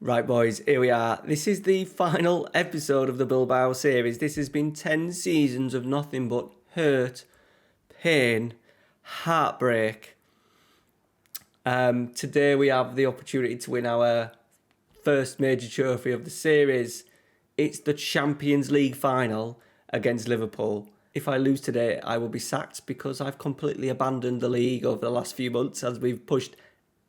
Right, boys, here we are. This is the final episode of the Bilbao series. This has been 10 seasons of nothing but hurt, pain, heartbreak. Today we have the opportunity to win our first major trophy of the series. It's the Champions League final against Liverpool. If I lose today, I will be sacked because I've completely abandoned the league over the last few months as we've pushed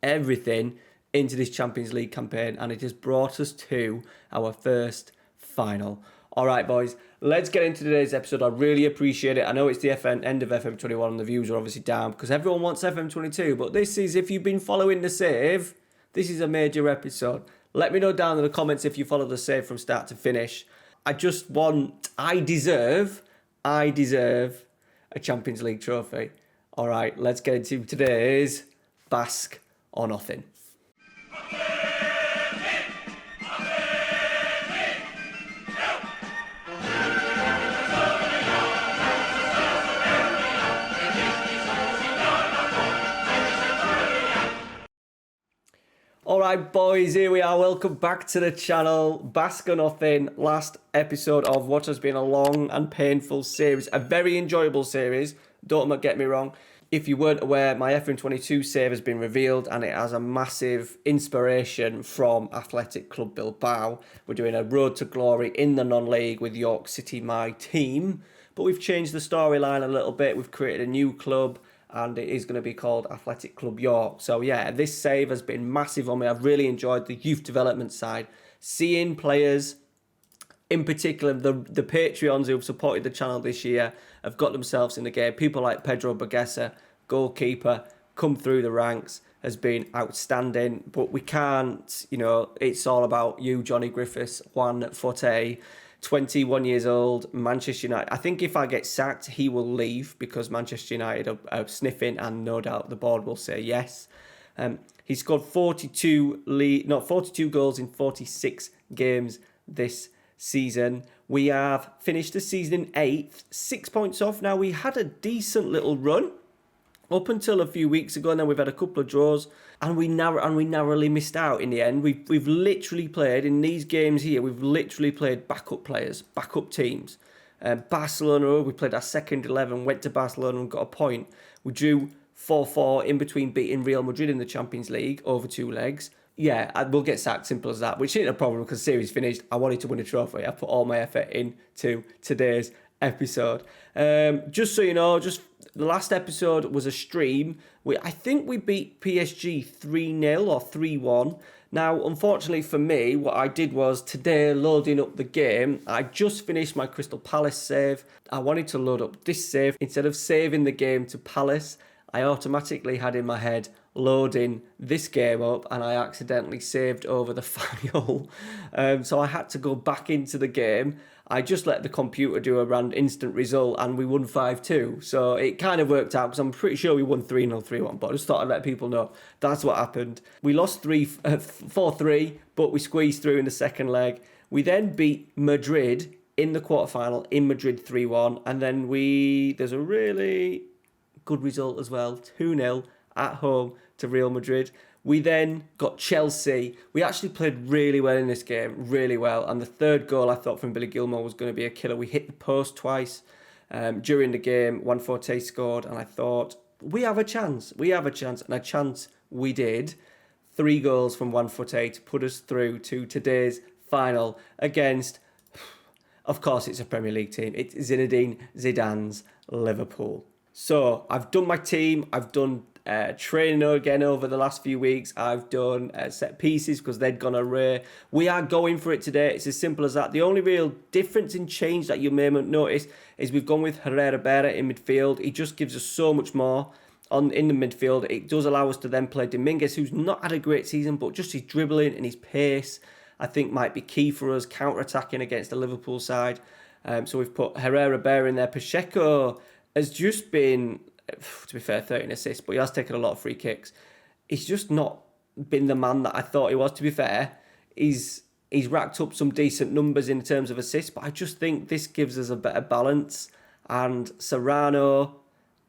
everything into this Champions League campaign, and it has brought us to our first final. All right, boys, let's get into today's episode. I really appreciate it. I know it's the end of FM21 and the views are obviously down because everyone wants FM22, but this is, if you've been following the save, this is a major episode. Let me know down in the comments if you follow the save from start to finish. I deserve a Champions League trophy. All right, let's get into today's Basque or Nothing. Alright, boys, here we are. Welcome back to the channel. Basque or Nothing, last episode of what has been a long and painful series. A very enjoyable series, don't get me wrong. If you weren't aware, my FM22 save has been revealed and it has a massive inspiration from Athletic Club Bilbao. We're doing a road to glory in the non-league with York City, my team. But we've changed the storyline a little bit. We've created a new club, and it is going to be called Athletic Club York. So yeah, this save has been massive on me. I've really enjoyed the youth development side. Seeing players, in particular the Patreons who have supported the channel this year, have got themselves in the game. People like Pedro Burguesa, goalkeeper, come through the ranks, has been outstanding. But we can't, it's all about you, Johnny Griffiths, Juan Forte, 21 years old, Manchester United. I think if I get sacked, he will leave because Manchester United are sniffing, and no doubt the board will say yes. He scored 42 goals in 46 games this season. We have finished the season in 8th, 6 points off. Now, we had a decent little run up until a few weeks ago, and then we've had a couple of draws, and we narrowly missed out in the end. We've literally played, in these games here, we've literally played backup players, backup teams. Barcelona, we played our second 11, went to Barcelona and got a point. We drew 4-4 in between beating Real Madrid in the Champions League over 2 legs. Yeah, we'll get sacked, simple as that, which isn't a problem because the series finished. I wanted to win a trophy. I put all my effort into today's episode. Just so you know, the last episode was a stream. I think we beat PSG 3-0 or 3-1. Now, unfortunately for me, what I did was today, loading up the game, I just finished my Crystal Palace save. I wanted to load up this save. Instead of saving the game to Palace, I automatically had in my head loading this game up, and I accidentally saved over the final. So I had to go back into the game. I just let the computer do a random instant result, and we won 5-2. So it kind of worked out because I'm pretty sure we won 3-0, 3-1. But I just thought I'd let people know that's what happened. We lost 4-3, but we squeezed through in the second leg. We then beat Madrid in the quarterfinal in Madrid 3-1, and then there's a really good result as well, 2-0 at home to Real Madrid. We then got Chelsea. We actually played really well in this game, really well. And the third goal I thought from Billy Gilmore was going to be a killer. We hit the post twice during the game. Juan Forte scored, and I thought, we have a chance. And a chance we did. 3 goals from Juan Forte to put us through to today's final against, of course, it's a Premier League team. It's Zinedine Zidane's Liverpool. So I've done my team. I've done training again over the last few weeks. I've done set pieces because they'd gone array. We are going for it today. It's as simple as that. The only real difference in change that you may notice is we've gone with Herrera in midfield. He just gives us so much more in the midfield. It does allow us to then play Dominguez, who's not had a great season, but just his dribbling and his pace, I think, might be key for us counter-attacking against the Liverpool side. So we've put Herrera in there. Pacheco has just been, to be fair, 13 assists, but he has taken a lot of free kicks. He's just not been the man that I thought he was, to be fair. He's racked up some decent numbers in terms of assists, but I just think this gives us a better balance. And Serrano,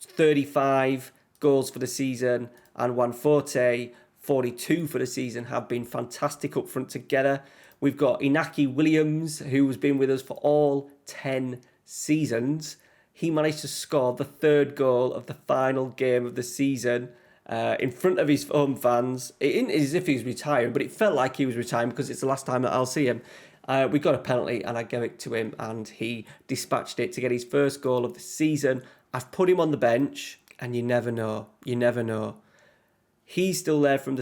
35 goals for the season, and Juan Forte, 42 for the season, have been fantastic up front together. We've got Inaki Williams, who has been with us for all 10 seasons. He managed to score the third goal of the final game of the season in front of his home fans. It isn't as if he was retiring, but it felt like he was retiring because it's the last time that I'll see him. We got a penalty and I gave it to him and he dispatched it to get his first goal of the season. I've put him on the bench and you never know. You never know. He's still there from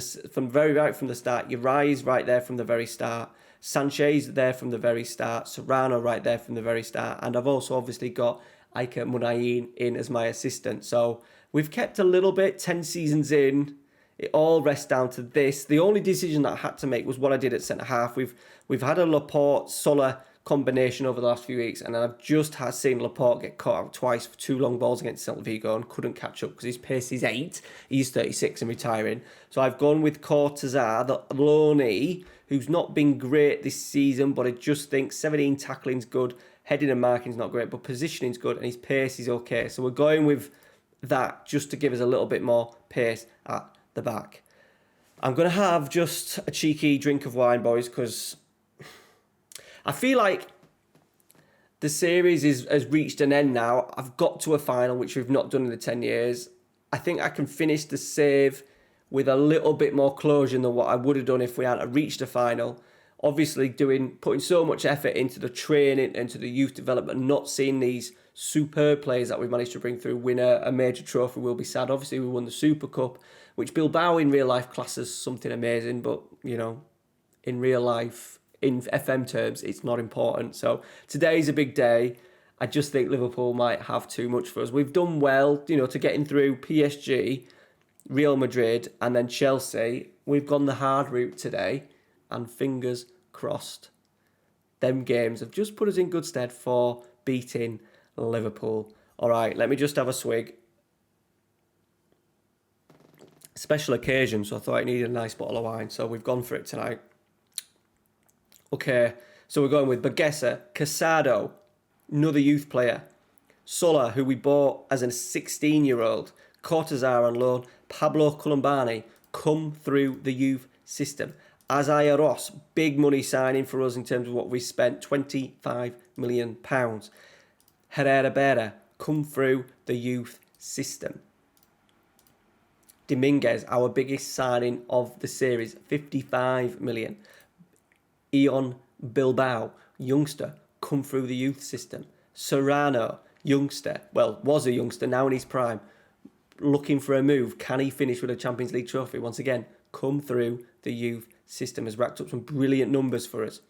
very right from the start. Uriah is right there from the very start. Sanchez there from the very start. Serrano right there from the very start. And I've also obviously got Ike Munayin in as my assistant. So we've kept a little bit, 10 seasons in. It all rests down to this. The only decision that I had to make was what I did at centre-half. We've had a Laporte-Sola combination over the last few weeks, and I've just seen Laporte get caught out twice for 2 long balls against Celta Vigo and couldn't catch up because his pace is 8. He's 36 and retiring. So I've gone with Cortazar, the loanee, who's not been great this season, but I just think 17 tackling's good, heading and marking's not great, but positioning's good, and his pace is okay. So we're going with that just to give us a little bit more pace at the back. I'm going to have just a cheeky drink of wine, boys, because I feel like the series has reached an end now. I've got to a final, which we've not done in the 10 years. I think I can finish the save with a little bit more closure than what I would have done if we hadn't reached a final. Obviously, putting so much effort into the training, into the youth development, not seeing these superb players that we managed to bring through win a major trophy will be sad. Obviously, we won the Super Cup, which Bilbao in real life classes something amazing, but, in real life, in FM terms, it's not important. So today's a big day. I just think Liverpool might have too much for us. We've done well, to getting through PSG, Real Madrid, and then Chelsea. We've gone the hard route today, and fingers crossed, them games have just put us in good stead for beating Liverpool. All right, let me just have a swig. Special occasion, so I thought I needed a nice bottle of wine, so we've gone for it tonight. Okay, so we're going with Bagessa, Casado, another youth player, Sola, who we bought as a 16-year-old, Cortazar on loan, Pablo Colombani, come through the youth system. Isaiah Ross, big money signing for us in terms of what we spent, £25 million. Herrera Berra, come through the youth system. Dominguez, our biggest signing of the series, 55 million. Ion Bilbao, youngster, come through the youth system. Serrano, youngster, was a youngster, now in his prime, looking for a move. Can he finish with a Champions League trophy? Once again, come through the youth system, has racked up some brilliant numbers for us.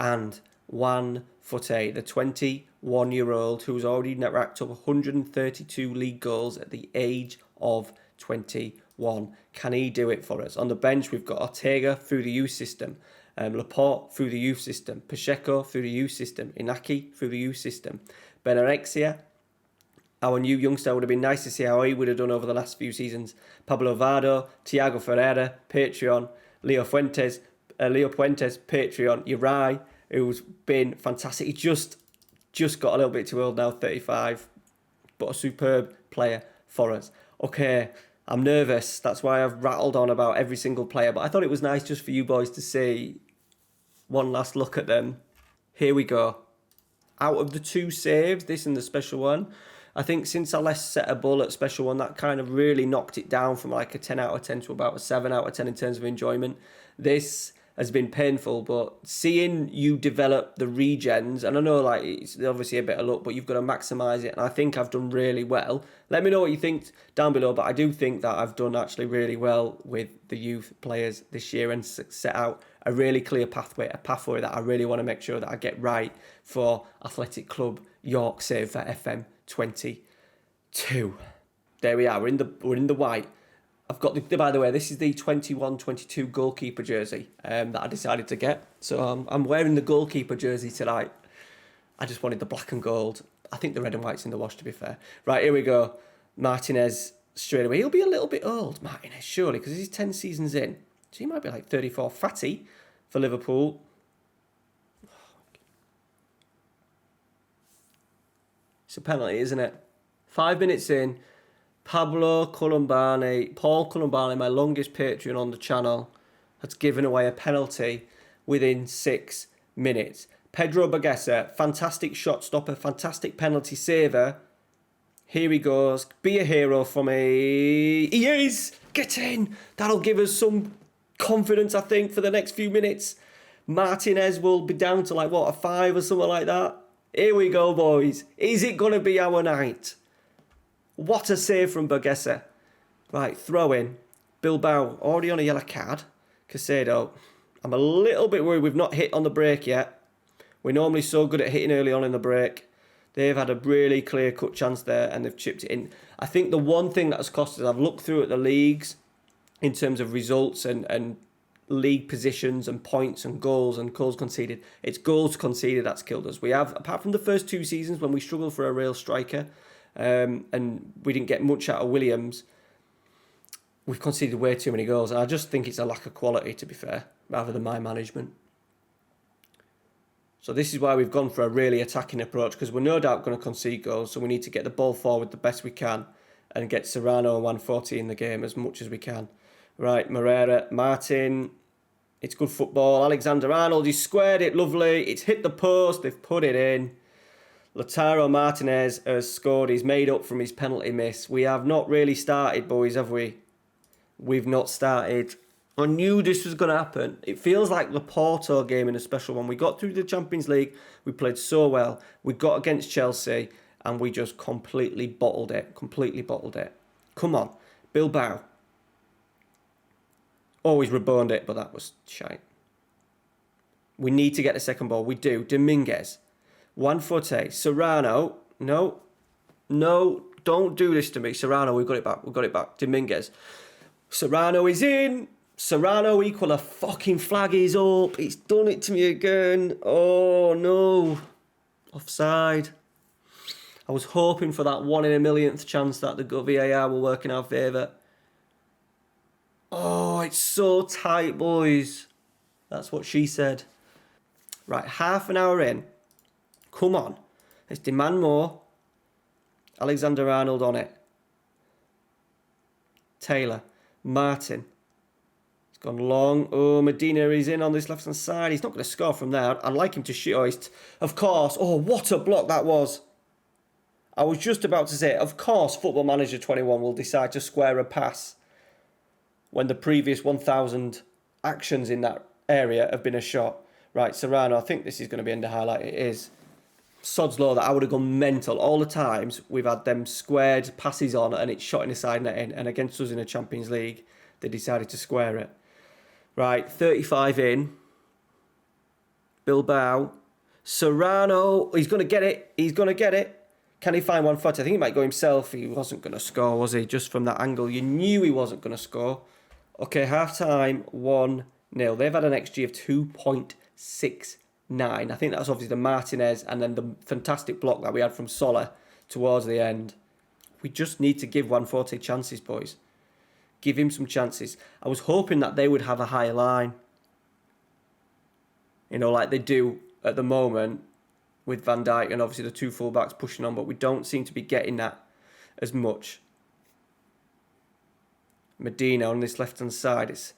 And Juan Forte, the 21-year-old who's already racked up 132 league goals at the age of 21. Can he do it for us? On the bench, we've got Ortega through the youth system, Laporte through the youth system, Pacheco through the youth system, Inaki through the youth system, Benarexia, our new youngster. Would have been nice to see how he would have done over the last few seasons. Pablo Vado, Thiago Ferreira, Patreon, Leo Puentes, Patreon, Uriah, who's been fantastic. He just got a little bit too old now, 35, but a superb player for us. Okay, I'm nervous. That's why I've rattled on about every single player, but I thought it was nice just for you boys to see one last look at them. Here we go. Out of the 2 saves, this and the special one, I think since I last set a ball at special one, that kind of really knocked it down from like a 10 out of 10 to about a 7 out of 10 in terms of enjoyment. This has been painful, but seeing you develop the regens, and I know like it's obviously a bit of luck, but you've got to maximise it, and I think I've done really well. Let me know what you think down below, but I do think that I've done actually really well with the youth players this year and set out a really clear pathway that I really want to make sure that I get right for Athletic Club York save for FM22. There we are, we're in the white. I've got by the way, this is the 21-22 goalkeeper jersey that I decided to get. So I'm wearing the goalkeeper jersey tonight. I just wanted the black and gold. I think the red and white's in the wash, to be fair. Right, here we go. Martinez straight away. He'll be a little bit old, Martinez, surely, because he's 10 seasons in. So he might be like 34. Fatty for Liverpool. It's a penalty, isn't it? 5 minutes in. Paul Columbani, my longest Patreon on the channel, has given away a penalty within 6 minutes. Pedro Bagessa, fantastic shot stopper, fantastic penalty saver. Here he goes. Be a hero for me. He is! Get in! That'll give us some confidence, I think, for the next few minutes. Martinez will be down to a 5 or something like that. Here we go, boys. Is it going to be our night? What a save from Bagessa. Right, throw in. Bilbao, already on a yellow card. Casado. I'm a little bit worried we've not hit on the break yet. We're normally so good at hitting early on in the break. They've had a really clear-cut chance there and they've chipped it in. I think the one thing that has cost us, I've looked through at the leagues in terms of results and league positions and points and goals conceded. It's goals conceded that's killed us. We have, apart from the first 2 seasons when we struggled for a real striker and we didn't get much out of Williams, we've conceded way too many goals. And I just think it's a lack of quality, to be fair, rather than my management. So this is why we've gone for a really attacking approach, because we're no doubt going to concede goals, so we need to get the ball forward the best we can and get Serrano and 140 in the game as much as we can. Right, Moreira, Martin, it's good football. Alexander-Arnold, he's squared it, lovely. It's hit the post, they've put it in. Lautaro Martinez has scored, he's made up from his penalty miss. We have not really started, boys, have we? We've not started. I knew this was going to happen. It feels like the Porto game in a special one. We got through the Champions League. We played so well. We got against Chelsea and we just completely bottled it. Come on. Bilbao. Always reboned it, but that was shite. We need to get the second ball. We do. Dominguez. 140. Serrano. No, don't do this to me. Serrano, we've got it back. Dominguez. Serrano is in. Serrano equal, a fucking flag is up. He's done it to me again. Oh no. Offside. I was hoping for that 1 in a millionth chance that the VAR will work in our favour. Oh, it's so tight, boys. That's what she said. Right, half an hour in. Come on. Let's demand more. Alexander-Arnold on it. Taylor. Martin. Gone long. Oh, Medina is in on this left-hand side. He's not going to score from there. I'd like him to shoot. Of course. Oh, what a block that was. I was just about to say, of course, Football Manager 21 will decide to square a pass when the previous 1,000 actions in that area have been a shot. Right, Serrano, I think this is going to be under highlight. It is. Sod's law that I would have gone mental. All the times we've had them squared passes on and it's shot in the side netting, and against us in the Champions League, they decided to square it. Right, 35 in. Bilbao. Serrano. He's going to get it. Can he find 140? I think he might go himself. He wasn't going to score, was he? Just from that angle. You knew he wasn't going to score. Okay, half-time, 1-0. They've had an XG of 2.69. I think that's obviously the Martinez and then the fantastic block that we had from Soler towards the end. We just need to give 140 chances, boys. Give him some chances. I was hoping that they would have a higher line. You know, like they do at the moment with Van Dijk and obviously the 2 fullbacks pushing on, but we don't seem to be getting that as much. Medina on this left-hand side. It's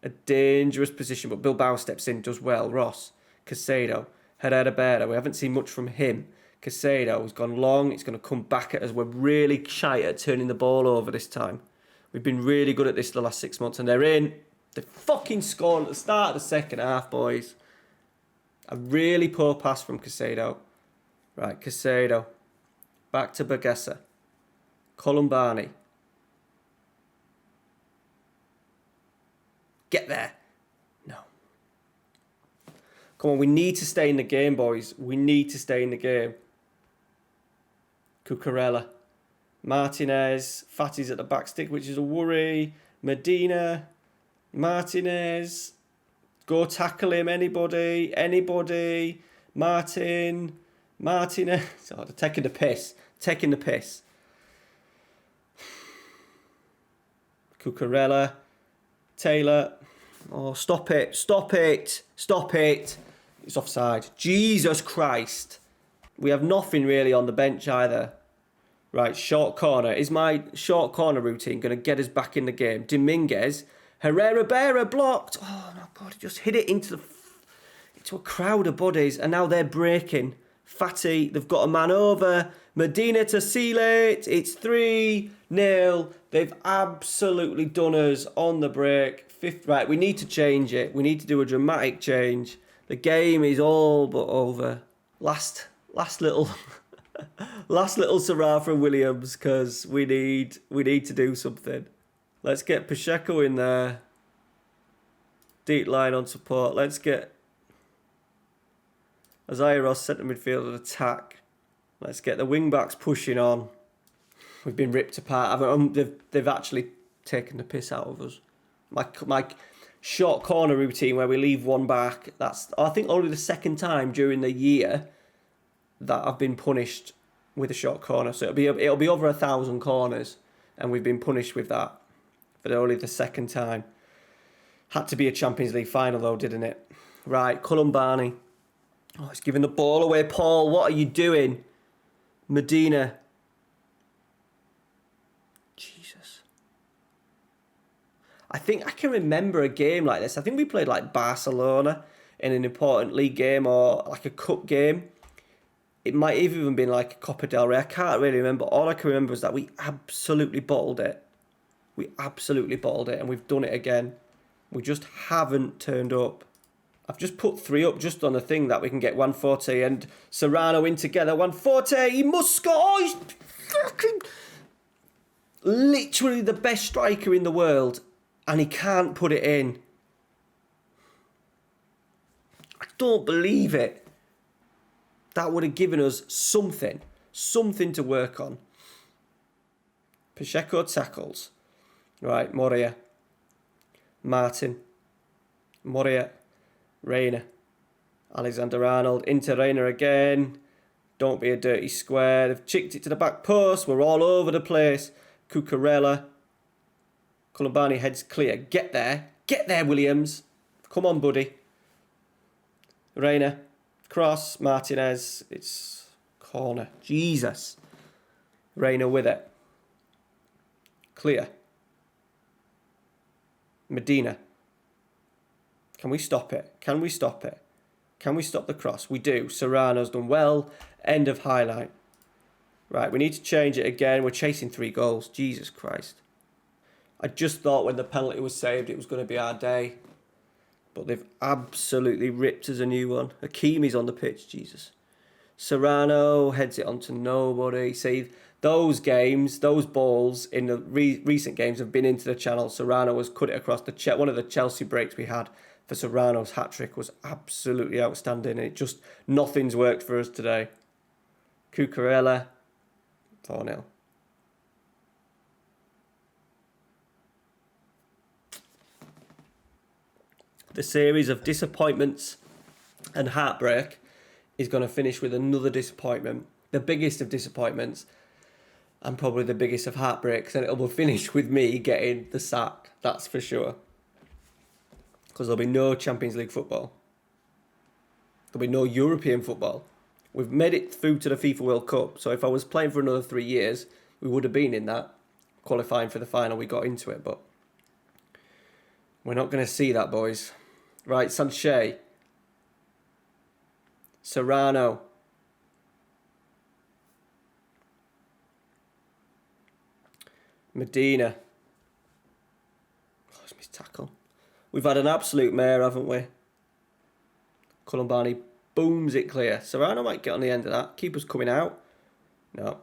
a dangerous position, but Bilbao steps in, does well. Ross, Casado, Herrera. We haven't seen much from him. Casado has gone long. It's going to come back at us. We're really shy at turning the ball over this time. We've been really good at this the last 6 months, and they're in. They fucking scored at the start of the second half, boys. A really poor pass from Casado. Right, Casado. Back to Bagessa. Columbani. Get there. No. Come on, we need to stay in the game, boys. We need to stay in the game. Cucurella. Martinez. Fatty's at the back stick, which is a worry. Medina. Martinez. Go tackle him, anybody. Martinez. Oh, they're taking the piss. Cucurella. Taylor. Oh, stop it. It's offside. Jesus Christ. We have nothing really on the bench either. Right, short corner. Is my short corner routine going to get us back in the game? Dominguez. Herrera blocked. Oh, my God. He just hit it into a crowd of bodies. And now they're breaking. Fatty, they've got a man over. Medina to seal it. It's 3-0. They've absolutely done us on the break. Right, we need to change it. We need to do a dramatic change. The game is all but over. Last little Sarah from Williams, because we need to do something. Let's get Pacheco in there. Deep line on support. Let's get Isaiah Ross centre midfield and attack. Let's get the wing backs pushing on. We've been ripped apart. They've actually taken the piss out of us. My short corner routine where we leave one back. That's, I think, only the second time during the year that I've been punished with a short corner. So it'll be over 1,000 corners, and we've been punished with that for only the second time. Had to be a Champions League final though, didn't it? Right, Columbani. Oh, it's giving the ball away, Paul. What are you doing? Medina. Jesus. I think I can remember a game like this. I think we played like Barcelona in an important league game or like a cup game. It might have even been like a Copa del Rey. I can't really remember. All I can remember is that we absolutely bottled it. We absolutely bottled it, and we've done it again. We just haven't turned up. I've just put 3 up just on the thing that we can get Juanforte and Serrano in together. Juanforte, he must score. Oh, he's fucking literally the best striker in the world, and he can't put it in. I don't believe it. That would have given us something to work on. Pacheco tackles. Right, Moria. Martin. Moria. Reina. Alexander-Arnold into Reina again. Don't be a dirty square. They've chicked it to the back post. We're all over the place. Cucurella. Columbani heads clear. Get there. Get there, Williams. Come on, buddy. Reina. Cross. Martinez. It's corner. Jesus. Reina with it. Clear. Medina. Can we stop it? Can we stop it? Can we stop the cross? We do. Serrano's done well. End of highlight. Right, we need to change it again. We're chasing 3 goals. Jesus Christ. I just thought when the penalty was saved it was going to be our day. But they've absolutely ripped us a new one. Hakimi's on the pitch. Jesus. Serrano heads it onto nobody. See, those games, those balls in the recent games have been into the channel. Serrano has cut it across the one of the Chelsea breaks we had for Serrano's hat-trick was absolutely outstanding. It just, nothing's worked for us today. Cucurella, 4-0. The series of disappointments and heartbreak is going to finish with another disappointment. The biggest of disappointments and probably the biggest of heartbreaks. And it'll finish with me getting the sack. That's for sure. Because there'll be no Champions League football. There'll be no European football. We've made it through to the FIFA World Cup. So if I was playing for another 3 years, we would have been in that. Qualifying for the final, we got into it. But we're not going to see that, boys. Right, Sanchez. Serrano. Medina. Oh, it's missed tackle. We've had an absolute mare, haven't we? Columbani booms it clear. Serrano might get on the end of that. Keeper's coming out. No,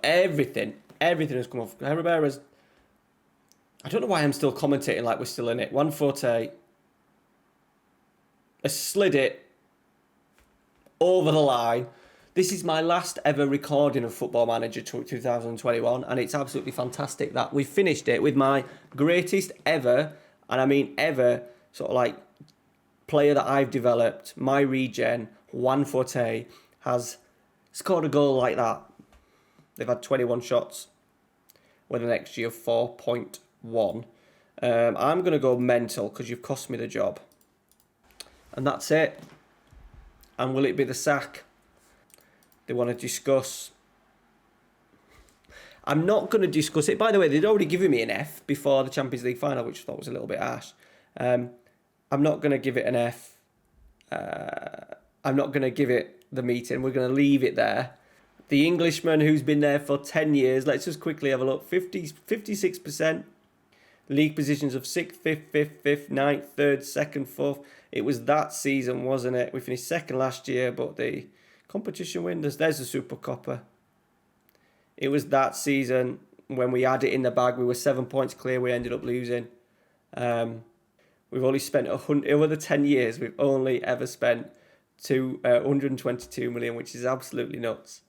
everything has come off. Herrera's. I don't know why I'm still commentating like we're still in it. Juanforte has slid it over the line. This is my last ever recording of Football Manager 2021, and it's absolutely fantastic that we finished it with my greatest ever, and I mean ever, sort of like player that I've developed, my regen, Juanforte, has scored a goal like that. They've had 21 shots with an XG of 4.1. I'm going to go mental because you've cost me the job. And that's it. And will it be the sack? They want to discuss. I'm not going to discuss it. By the way, they'd already given me an F before the Champions League final, which I thought was a little bit harsh. I'm not going to give it an F. I'm not going to give it the meeting. We're going to leave it there. The Englishman who's been there for 10 years, let's just quickly have a look. 56%. League positions of 6th, 5th, 5th, 5th, 9th, 3rd, 2nd, 4th. It was that season, wasn't it? We finished 2nd last year, but the competition winners, there's the Super Copper. It was that season when we had it in the bag. We were 7 points clear. We ended up losing. We've only spent over the 10 years. We've only ever spent 122 million, which is absolutely nuts.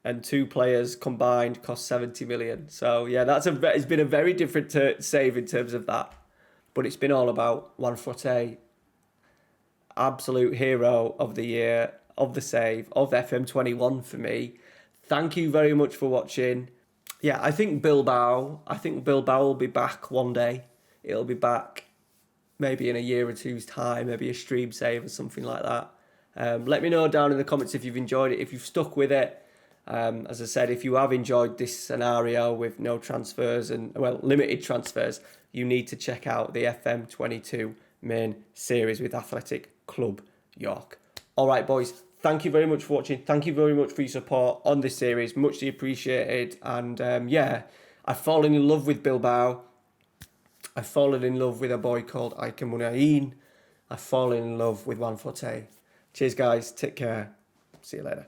And 2 players combined cost 70 million. So yeah, it's been a very different save in terms of that. But it's been all about Juan Forte, absolute hero of the year, of the save, of FM21 for me. Thank you very much for watching. Yeah, I think Bilbao will be back one day. It'll be back maybe in a year or two's time, maybe a stream save or something like that. Let me know down in the comments if you've enjoyed it, if you've stuck with it. As I said, if you have enjoyed this scenario with no transfers and, well, limited transfers, you need to check out the FM22 main series with Athletic Club York. All right, boys, thank you very much for watching. Thank you very much for your support on this series. Muchly appreciated. And yeah, I've fallen in love with Bilbao. I've fallen in love with a boy called Ike Munain. I've fallen in love with Juan Forte. Cheers, guys. Take care. See you later.